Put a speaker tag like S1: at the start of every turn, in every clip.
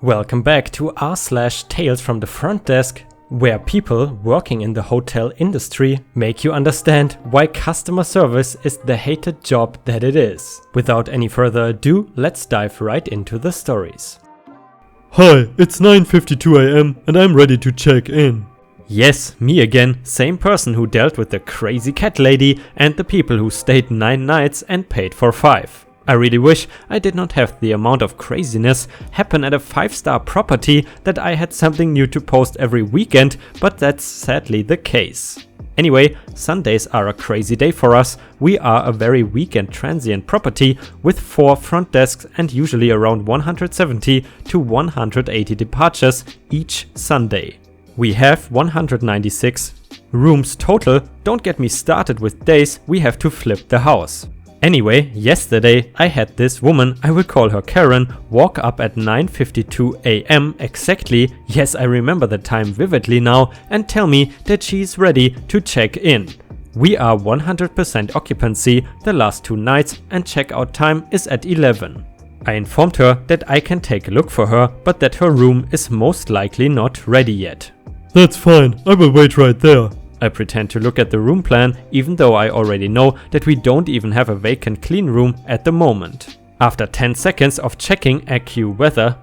S1: Welcome back to r/Tales from the Front Desk, where people working in the hotel industry make you understand why customer service is the hated job that it is. Without any further ado, let's dive right into the stories.
S2: Hi, it's 9:52 AM and I'm ready to check in.
S1: Yes, me again, same person who dealt with the crazy cat lady and the people who stayed 9 nights and paid for 5. I really wish I did not have the amount of craziness happen at a 5-star property that I had something new to post every weekend, but that's sadly the case. Anyway, Sundays are a crazy day for us. We are a very weekend transient property with 4 front desks and usually around 170 to 180 departures each Sunday. We have 196 rooms total. Don't get me started with days we have to flip the house. Anyway, yesterday I had this woman, I will call her Karen, walk up at 9:52 AM exactly, yes I remember the time vividly now, and tell me that she's ready to check in. We are 100% occupancy the last 2 nights and checkout time is at 11. I informed her that I can take a look for her, but that her room is most likely not ready yet.
S2: That's fine, I will wait right there.
S1: I pretend to look at the room plan, even though I already know that we don't even have a vacant clean room at the moment. After 10 seconds of checking AccuWeather,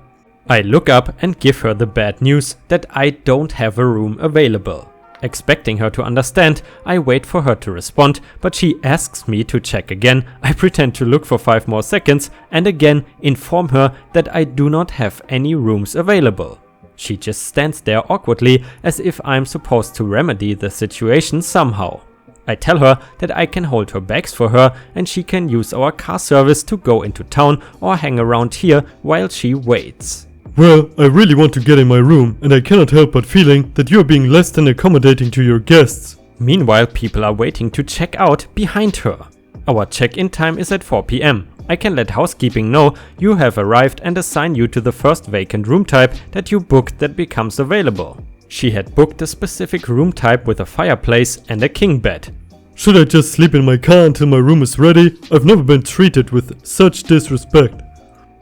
S1: I look up and give her the bad news that I don't have a room available. Expecting her to understand, I wait for her to respond, but she asks me to check again. I pretend to look for 5 more seconds and again inform her that I do not have any rooms available. She just stands there awkwardly as if I'm supposed to remedy the situation somehow. I tell her that I can hold her bags for her and she can use our car service to go into town or hang around here while she waits.
S2: Well, I really want to get in my room and I cannot help but feeling that you're being less than accommodating to your guests.
S1: Meanwhile, people are waiting to check out behind her. Our check-in time is at 4 PM. I can let housekeeping know you have arrived and assign you to the first vacant room type that you booked that becomes available. She had booked a specific room type with a fireplace and a king bed.
S2: Should I just sleep in my car until my room is ready? I've never been treated with such disrespect.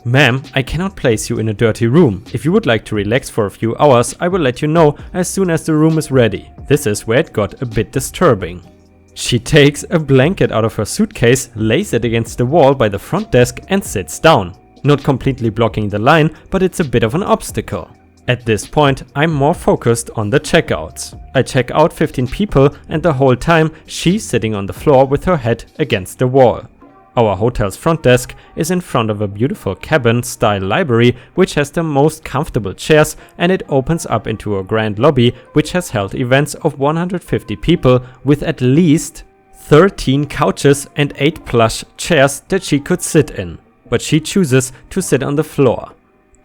S1: Ma'am, I cannot place you in a dirty room. If you would like to relax for a few hours, I will let you know as soon as the room is ready. This is where it got a bit disturbing. She takes a blanket out of her suitcase, lays it against the wall by the front desk and sits down. Not completely blocking the line, but it's a bit of an obstacle. At this point, I'm more focused on the checkouts. I check out 15 people and the whole time she's sitting on the floor with her head against the wall. Our hotel's front desk is in front of a beautiful cabin-style library which has the most comfortable chairs, and it opens up into a grand lobby which has held events of 150 people with at least 13 couches and 8 plush chairs that she could sit in. But she chooses to sit on the floor.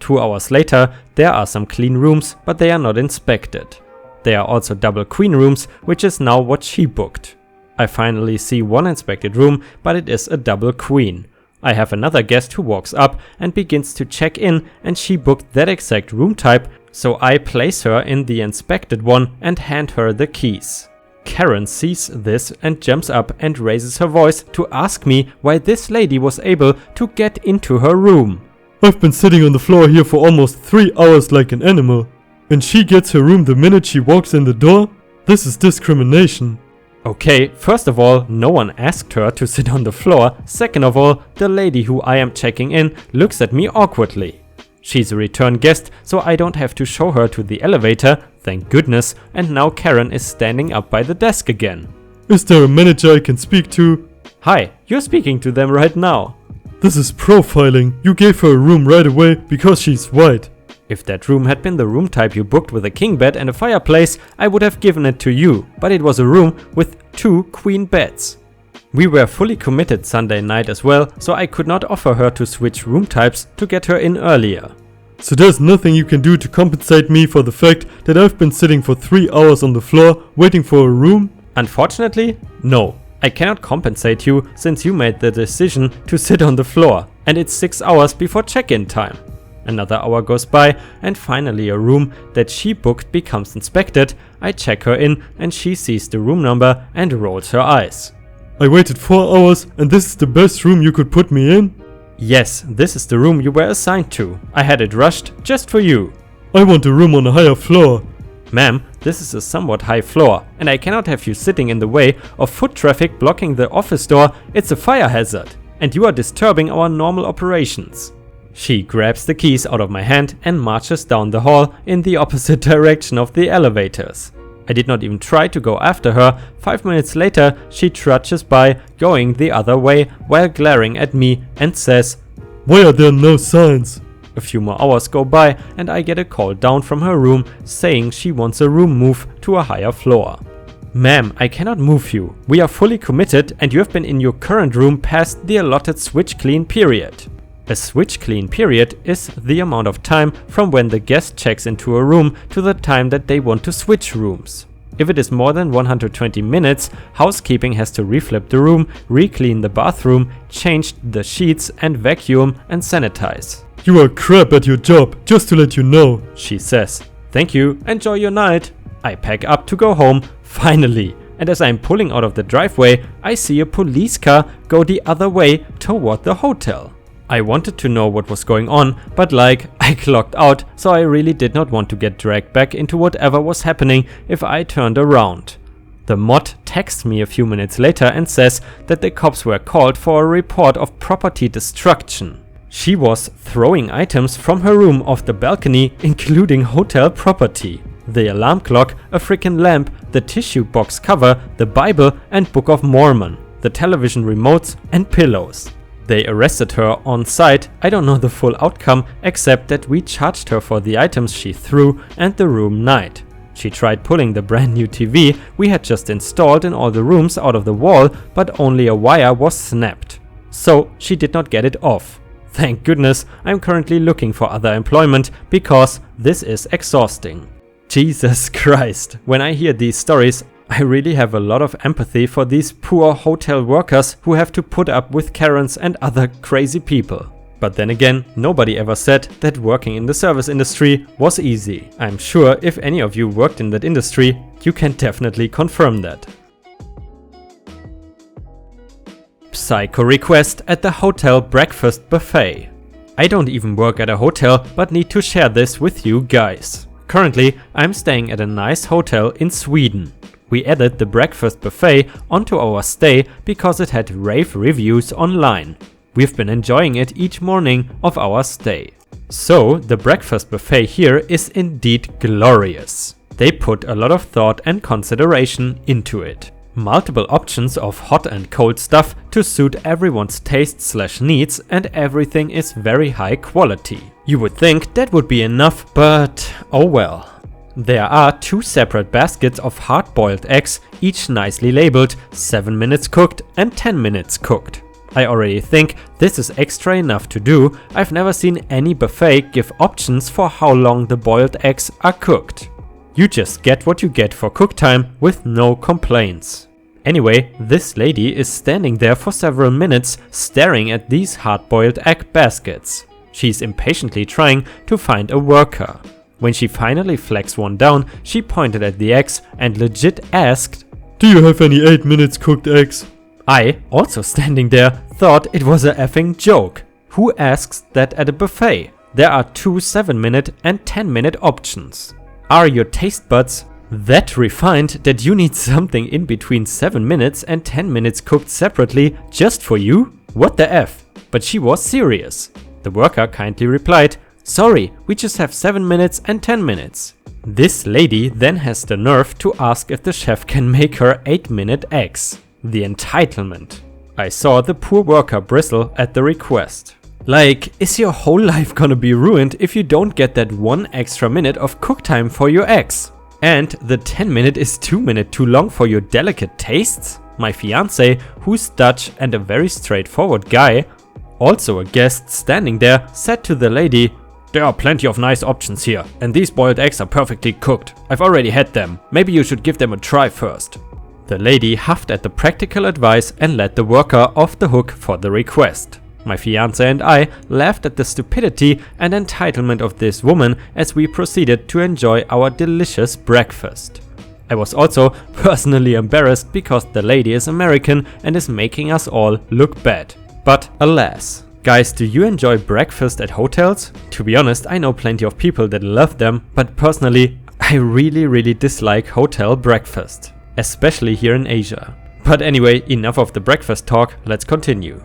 S1: 2 hours later, there are some clean rooms, but they are not inspected. There are also double queen rooms, which is now what she booked. I finally see one inspected room, but it is a double queen. I have another guest who walks up and begins to check in, and she booked that exact room type, so I place her in the inspected one and hand her the keys. Karen sees this and jumps up and raises her voice to ask me why this lady was able to get into her room.
S2: I've been sitting on the floor here for almost 3 hours like an animal, and she gets her room the minute she walks in the door? This is discrimination.
S1: Okay, first of all, no one asked her to sit on the floor. Second of all, the lady who I am checking in looks at me awkwardly. She's a return guest, so I don't have to show her to the elevator, thank goodness, and now Karen is standing up by the desk again.
S2: Is there a manager I can speak to?
S1: Hi, you're speaking to them right now.
S2: This is profiling. You gave her a room right away because she's white.
S1: If that room had been the room type you booked with a king bed and a fireplace, I would have given it to you, but it was a room with 2 queen beds. We were fully committed Sunday night as well, so I could not offer her to switch room types to get her in earlier.
S2: So there's nothing you can do to compensate me for the fact that I've been sitting for 3 hours on the floor waiting for a room?
S1: Unfortunately, no. I cannot compensate you since you made the decision to sit on the floor, and it's 6 hours before check-in time. Another hour goes by and finally a room that she booked becomes inspected. I check her in and she sees the room number and rolls her eyes.
S2: I waited 4 hours and this is the best room you could put me in?
S1: Yes, this is the room you were assigned to. I had it rushed just for you.
S2: I want a room on a higher floor.
S1: Ma'am, this is a somewhat high floor, and I cannot have you sitting in the way of foot traffic blocking the office door. It's a fire hazard, and you are disturbing our normal operations. She grabs the keys out of my hand and marches down the hall in the opposite direction of the elevators. I did not even try to go after her. 5 minutes later, she trudges by, going the other way while glaring at me and says,
S2: "Why are there no signs?"
S1: A few more hours go by and I get a call down from her room saying she wants a room move to a higher floor. Ma'am, I cannot move you. We are fully committed and you have been in your current room past the allotted switch clean period. A switch clean period is the amount of time from when the guest checks into a room to the time that they want to switch rooms. If it is more than 120 minutes, housekeeping has to reflip the room, re-clean the bathroom, change the sheets and vacuum and sanitize.
S2: "You are crap at your job, just to let you know,"
S1: she says. Thank you, enjoy your night. I pack up to go home, finally, and as I'm pulling out of the driveway, I see a police car go the other way toward the hotel. I wanted to know what was going on, but I clocked out, so I really did not want to get dragged back into whatever was happening if I turned around. The mod texts me a few minutes later and says that the cops were called for a report of property destruction. She was throwing items from her room off the balcony, including hotel property. The alarm clock, a freaking lamp, the tissue box cover, the Bible and Book of Mormon, the television remotes and pillows. They arrested her on site. I don't know the full outcome, except that we charged her for the items she threw and the room night. She tried pulling the brand new TV we had just installed in all the rooms out of the wall, but only a wire was snapped. So she did not get it off. Thank goodness I'm currently looking for other employment because this is exhausting. Jesus Christ, when I hear these stories, I really have a lot of empathy for these poor hotel workers who have to put up with Karens and other crazy people. But then again, nobody ever said that working in the service industry was easy. I'm sure if any of you worked in that industry, you can definitely confirm that. Psycho request at the hotel breakfast buffet. I don't even work at a hotel, but need to share this with you guys. Currently, I'm staying at a nice hotel in Sweden. We added the breakfast buffet onto our stay because it had rave reviews online. We've been enjoying it each morning of our stay. So the breakfast buffet here is indeed glorious. They put a lot of thought and consideration into it. Multiple options of hot and cold stuff to suit everyone's taste/needs, and everything is very high quality. You would think that would be enough, but oh well. There are 2 separate baskets of hard-boiled eggs, each nicely labeled 7 minutes cooked and 10 minutes cooked. I already think this is extra enough to do. I've never seen any buffet give options for how long the boiled eggs are cooked. You just get what you get for cook time with no complaints. Anyway, this lady is standing there for several minutes staring at these hard-boiled egg baskets. She's impatiently trying to find a worker. When she finally flags one down, she pointed at the eggs and legit asked,
S2: "Do you have any 8 minutes cooked eggs?"
S1: I, also standing there, thought it was a effing joke. Who asks that at a buffet? There are 2 7-minute and 10-minute options. Are your taste buds that refined that you need something in between 7 minutes and 10 minutes cooked separately just for you? What the F? But she was serious. The worker kindly replied, "Sorry, we just have 7 minutes and 10 minutes. This lady then has the nerve to ask if the chef can make her 8-minute eggs. The entitlement. I saw the poor worker bristle at the request. Is your whole life gonna be ruined if you don't get that 1 extra minute of cook time for your eggs? And the 10-minute is 2 minutes too long for your delicate tastes? My fiance, who's Dutch and a very straightforward guy, also a guest standing there, said to the lady, "There are plenty of nice options here, and these boiled eggs are perfectly cooked. I've already had them. Maybe you should give them a try first." The lady huffed at the practical advice and let the worker off the hook for the request. My fiance and I laughed at the stupidity and entitlement of this woman as we proceeded to enjoy our delicious breakfast. I was also personally embarrassed because the lady is American and is making us all look bad. But alas, Guys, do you enjoy breakfast at hotels? To be honest, I know plenty of people that love them, but personally, I really dislike hotel breakfast, especially here in Asia. But anyway, enough of the breakfast talk, let's continue.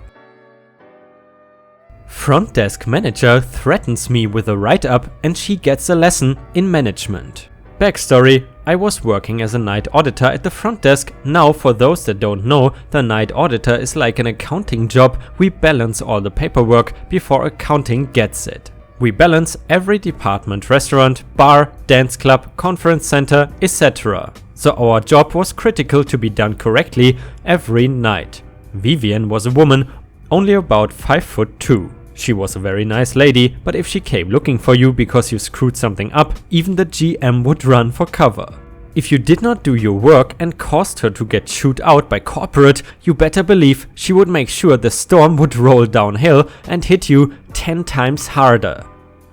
S1: Front desk manager threatens me with a write-up and she gets a lesson in management. Backstory: I was working as a night auditor at the front desk. Now, for those that don't know, the night auditor is like an accounting job. We balance all the paperwork before accounting gets it. We balance every department, restaurant, bar, dance club, conference center, etc. So our job was critical to be done correctly every night. Vivian was a woman, only about 5'2". She was a very nice lady, but if she came looking for you because you screwed something up, even the GM would run for cover. If you did not do your work and caused her to get chewed out by corporate, you better believe she would make sure the storm would roll downhill and hit you 10 times harder.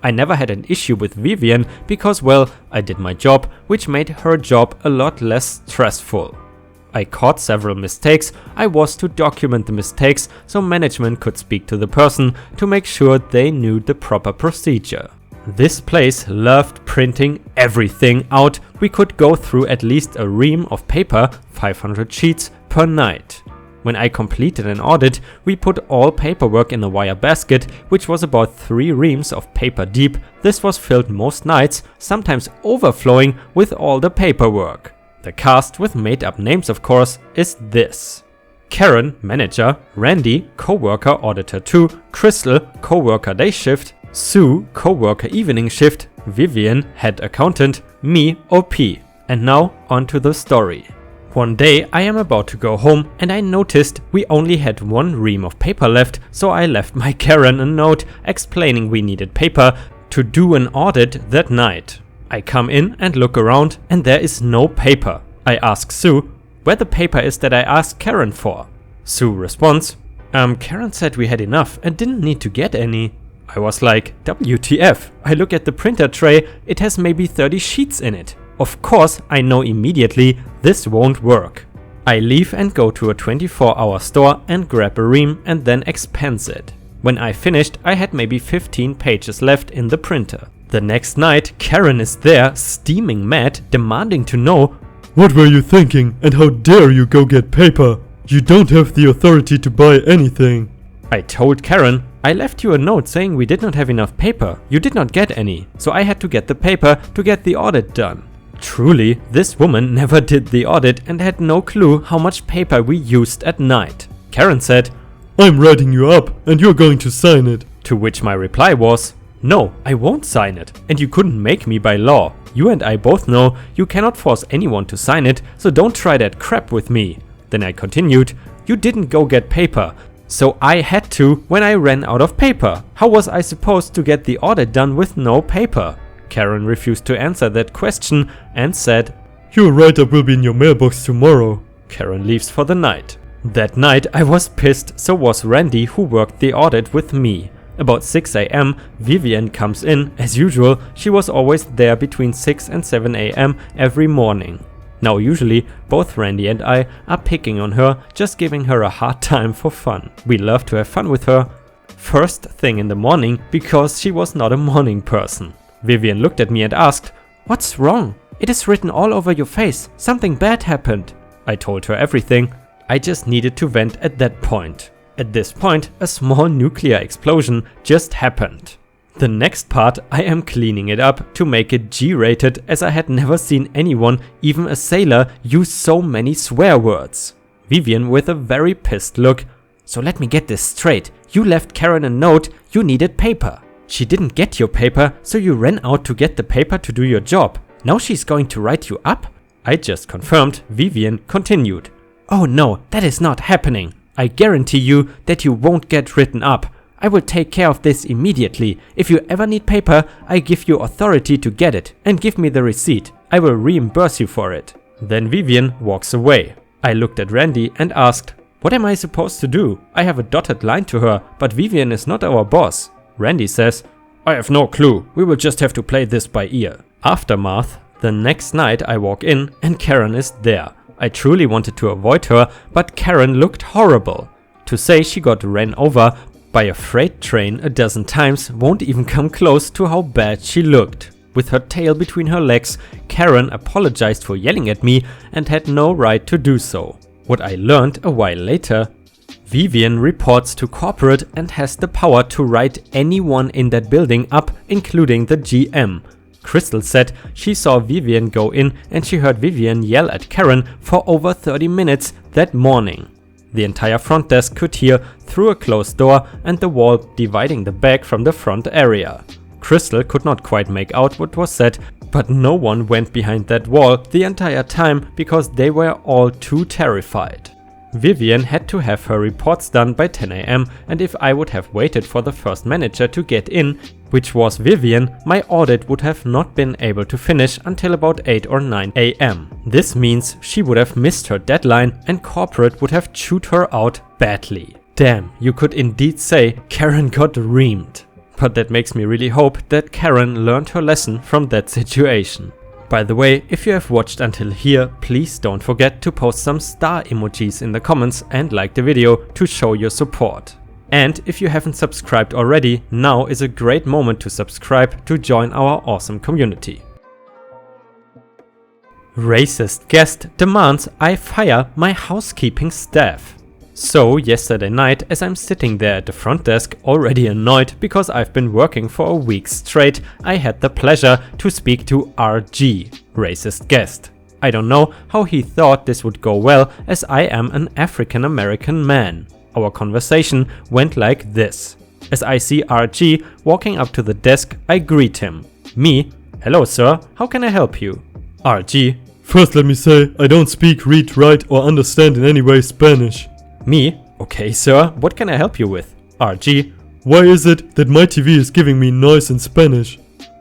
S1: I never had an issue with Vivian because, well, I did my job, which made her job a lot less stressful. I caught several mistakes. I was to document the mistakes so management could speak to the person to make sure they knew the proper procedure. This place loved printing everything out. We could go through at least a ream of paper, 500 sheets per night. When I completed an audit, we put all paperwork in a wire basket, which was about 3 reams of paper deep. This was filled most nights, sometimes overflowing with all the paperwork. The cast, with made-up names of course, is this: Karen, manager; Randy, co-worker auditor 2; Crystal, co-worker day shift; Sue, co-worker evening shift; Vivian, head accountant; me, OP. And now on to the story. One day I am about to go home and I noticed we only had 1 ream of paper left, so I left my Karen a note explaining we needed paper to do an audit that night. I come in and look around and there is no paper. I ask Sue where the paper is that I asked Karen for. Sue responds, Karen said we had enough and didn't need to get any. I was like, WTF? I look at the printer tray, it has maybe 30 sheets in it. Of course, I know immediately this won't work. I leave and go to a 24-hour store and grab a ream and then expense it. When I finished, I had maybe 15 pages left in the printer. The next night, Karen is there, steaming mad, demanding to know,
S2: "What were you thinking, and how dare you go get paper? You don't have the authority to buy anything."
S1: I told Karen, I left you a note saying we did not have enough paper. You did not get any, so I had to get the paper to get the audit done. Truly, this woman never did the audit and had no clue how much paper we used at night. Karen said,
S2: "I'm writing you up, and you're going to sign it."
S1: To which my reply was, "No, I won't sign it, and you couldn't make me by law. You and I both know you cannot force anyone to sign it, so don't try that crap with me." Then I continued, "You didn't go get paper, so I had to when I ran out of paper. How was I supposed to get the audit done with no paper?" Karen refused to answer that question and said,
S2: "Your write-up will be in your mailbox tomorrow."
S1: Karen leaves for the night. That night I was pissed, so was Randy, who worked the audit with me. About 6 AM, Vivian comes in. As usual, she was always there between 6 and 7 AM every morning. Now usually, both Randy and I are picking on her, just giving her a hard time for fun. We love to have fun with her. First thing in the morning, because she was not a morning person. Vivian looked at me and asked, "What's wrong? It is written all over your face. Something bad happened." I told her everything. I just needed to vent at that point. At this point, a small nuclear explosion just happened. The next part, I am cleaning it up to make it G-rated, as I had never seen anyone, even a sailor, use so many swear words. Vivian with a very pissed look. "So let me get this straight. You left Karen a note, you needed paper. She didn't get your paper, so you ran out to get the paper to do your job. Now she's going to write you up?" I just confirmed. Vivian continued, "Oh no, that is not happening. I guarantee you that you won't get written up. I will take care of this immediately. If you ever need paper, I give you authority to get it and give me the receipt. I will reimburse you for it." Then Vivian walks away. I looked at Randy and asked, "What am I supposed to do? I have a dotted line to her, but Vivian is not our boss." Randy says, "I have no clue. We will just have to play this by ear." Aftermath. The next night I walk in and Karen is there. I truly wanted to avoid her, but Karen looked horrible. To say she got ran over, By a freight train a dozen times won't even come close to how bad she looked. With her tail between her legs, Karen apologized for yelling at me and had no right to do so. What I learned a while later: Vivian reports to corporate and has the power to write anyone in that building up, including the GM. Crystal said she saw Vivian go in and she heard Vivian yell at Karen for over 30 minutes that morning. The entire front desk could hear through a closed door and the wall dividing the back from the front area. Crystal could not quite make out what was said, but no one went behind that wall the entire time because they were all too terrified. Vivian had to have her reports done by 10 AM, and if I would have waited for the first manager to get in, which was Vivian, my audit would have not been able to finish until about 8 or 9 AM. This means she would have missed her deadline and corporate would have chewed her out badly. Damn, you could indeed say Karen got reamed. But that makes me really hope that Karen learned her lesson from that situation. By the way, if you have watched until here, please don't forget to post some star emojis in the comments and like the video to show your support. And if you haven't subscribed already, now is a great moment to subscribe to join our awesome community. Racist guest demands I fire my housekeeping staff. So yesterday night, as I'm sitting there at the front desk, already annoyed because I've been working for a week straight, I had the pleasure to speak to RG, racist guest. I don't know how he thought this would go well, as I am an African American man. Our conversation went like this. As I see RG walking up to the desk, I greet him. Me: hello sir, how can I help you? RG:
S2: First let me say, I don't speak, read, write or understand in any way Spanish.
S1: Me: okay sir, what can I help you with? RG:
S2: Why is it that my TV is giving me noise in Spanish?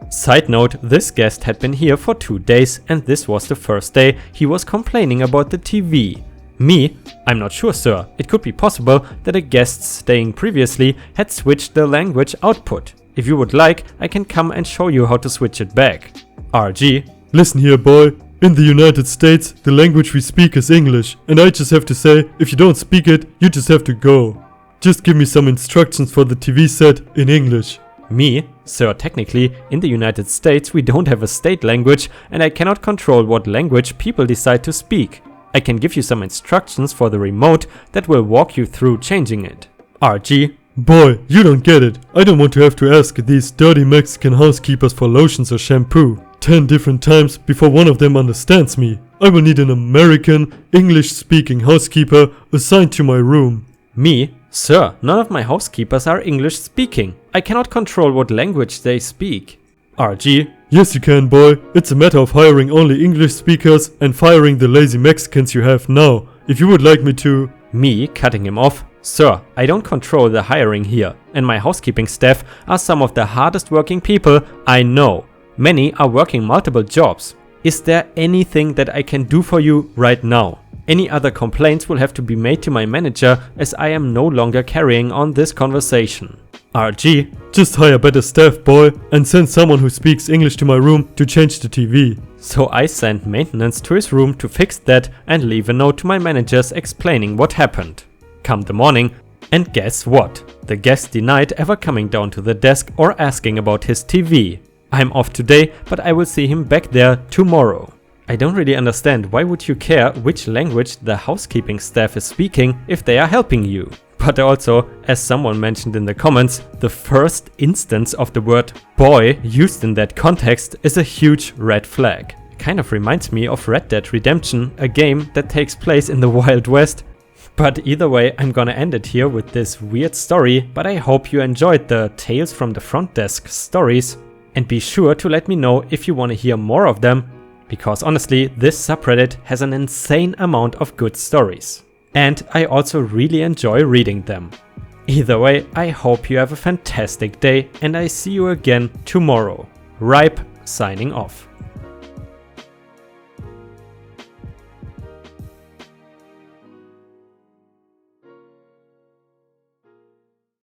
S1: Side note, this guest had been here for 2 days and this was the first day he was complaining about the TV. Me: I'm not sure sir, it could be possible that a guest staying previously had switched the language output. If you would like, I can come and show you how to switch it back. RG:
S2: Listen here boy, in the United States the language we speak is English, and I just have to say, if you don't speak it, you just have to go. Just give me some instructions for the TV set in English.
S1: Me: sir, technically in the United States we don't have a state language and I cannot control what language people decide to speak. I can give you some instructions for the remote that will walk you through changing it. RG:
S2: Boy, you don't get it. I don't want to have to ask these dirty Mexican housekeepers for lotions or shampoo 10 different times before one of them understands me. I will need an American, English-speaking housekeeper assigned to my room.
S1: Me: sir, none of my housekeepers are English-speaking. I cannot control what language they speak. RG:
S2: Yes you can boy, it's a matter of hiring only English speakers and firing the lazy Mexicans you have now. If you would like me to...
S1: Me cutting him off: sir, I don't control the hiring here, and my housekeeping staff are some of the hardest working people I know. Many are working multiple jobs. Is there anything that I can do for you right now? Any other complaints will have to be made to my manager, as I am no longer carrying on this conversation. RG:
S2: Just hire better staff boy and send someone who speaks English to my room to change the TV.
S1: So I sent maintenance to his room to fix that and leave a note to my managers explaining what happened. Come the morning, and guess what? The guest denied ever coming down to the desk or asking about his TV. I'm off today, but I will see him back there tomorrow. I don't really understand, why would you care which language the housekeeping staff is speaking if they are helping you? But also, as someone mentioned in the comments, the first instance of the word boy used in that context is a huge red flag. Kind of reminds me of Red Dead Redemption, a game that takes place in the Wild West. But either way, I'm gonna end it here with this weird story, but I hope you enjoyed the Tales from the Front Desk stories. And be sure to let me know if you want to hear more of them, because honestly, this subreddit has an insane amount of good stories. And I also really enjoy reading them. Either way, I hope you have a fantastic day and I see you again tomorrow. Ripe signing off.